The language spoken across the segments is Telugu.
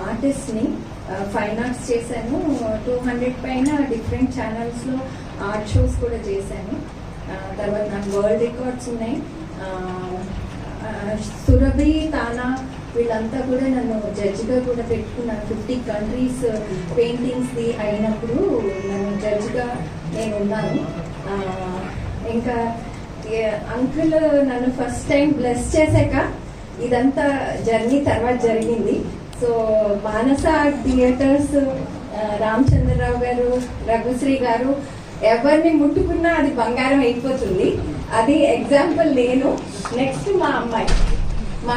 ఆర్టిస్ట్ని, ఫైన్ ఆర్ట్స్ చేశాను. 200 పైన డిఫరెంట్ ఛానల్స్లో ఆర్ట్ షోస్ కూడా చేశాను. తర్వాత నాకు వరల్డ్ రికార్డ్స్ ఉన్నాయి. సురభి, తానా వీళ్ళంతా కూడా నన్ను జడ్జిగా కూడా పెట్టుకున్నాను. 50 కంట్రీస్ పెయింటింగ్స్ది అయినప్పుడు నన్ను జడ్జిగా నేను ఉన్నాను. ఇంకా అంకుల్ నన్ను ఫస్ట్ టైం బ్లెస్ చేశాక ఇదంతా జర్నీ తర్వాత జరిగింది. సో మానస థియేటర్స్, రామచంద్రరావు గారు, రఘుశ్రీ గారు ఎవరిని ముట్టుకున్నా అది బంగారం అయిపోతుంది. అది ఎగ్జాంపుల్ నేను. నెక్స్ట్ మా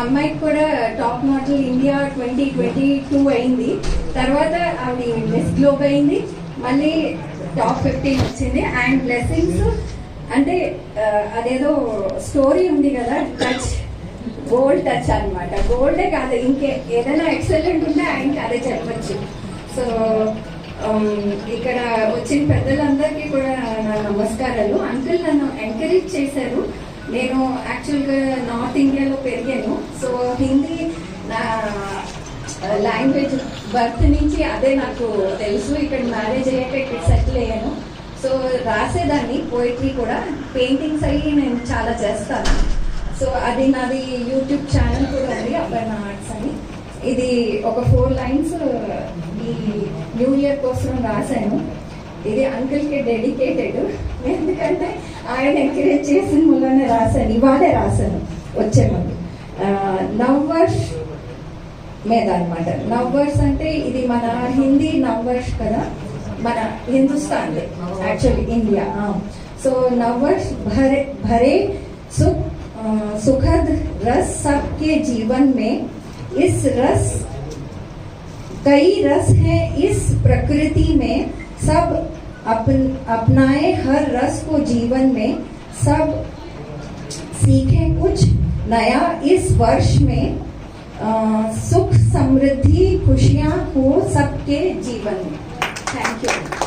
అమ్మాయికి కూడా టాప్ మోడల్ ఇండియా 2022 అయింది. తర్వాత ఆవిడ మిస్ గ్లోబ్ అయింది, మళ్ళీ టాప్ 15 వచ్చింది. అండ్ బ్లెస్సింగ్స్ అంటే అదేదో స్టోరీ ఉంది కదా, టచ్, గోల్డ్ టచ్ అనమాట. గోల్డే కాదు, ఇంకే ఏదైనా ఎక్సలెంట్ ఉంటే ఆయనకి అదే చెప్పచ్చు. సో ఇక్కడ వచ్చిన పెద్దలందరికీ కూడా నా నమస్కారాలు. అంకుల్ నన్ను ఎంకరేజ్ చేశారు. నేను యాక్చువల్గా నార్త్ ఇండియాలో పెరిగాను. సో హిందీ నా లాంగ్వేజ్ బర్త్ నుంచి అదే నాకు తెలుసు. ఇక్కడ మ్యారేజ్ అయ్యాక ఇక్కడ సెటిల్ అయ్యాను. సో రాసేదాన్ని పోయిటరీ కూడా, పెయింటింగ్స్ అయ్యి నేను చాలా చేస్తాను. సో అది నాది యూట్యూబ్ ఛానల్ కూడా ఉంది, అపర్ణ ఆర్ట్స్ అని. ఇది ఒక 4 లైన్స్ ఈ న్యూ ఇయర్ కోసం రాశాను. ఇది అంకుల్కి డెడికేటెడ్, ఎందుకంటే ఆయన ఎంకరేజ్ చేసిన మూలనే రాశాను. ఇవాళే రాశాను వచ్చే ముందు. నవ్వర్స్ మీద అనమాట. నవ్వర్స్ అంటే ఇది మన హిందీ నవ్వర్స్ కదా, మన హిందుస్థాన్ యాక్చువల్లీ ఇండియా. సో నవ్వర్స్ భరే सुखद रस सबके जीवन में, इस रस कई रस हैं इस प्रकृति में, सब अपनाए हर रस को जीवन में, सब सीखें कुछ नया इस वर्ष में, सुख समृद्धि खुशियां हो सबके जीवन में. Thank you.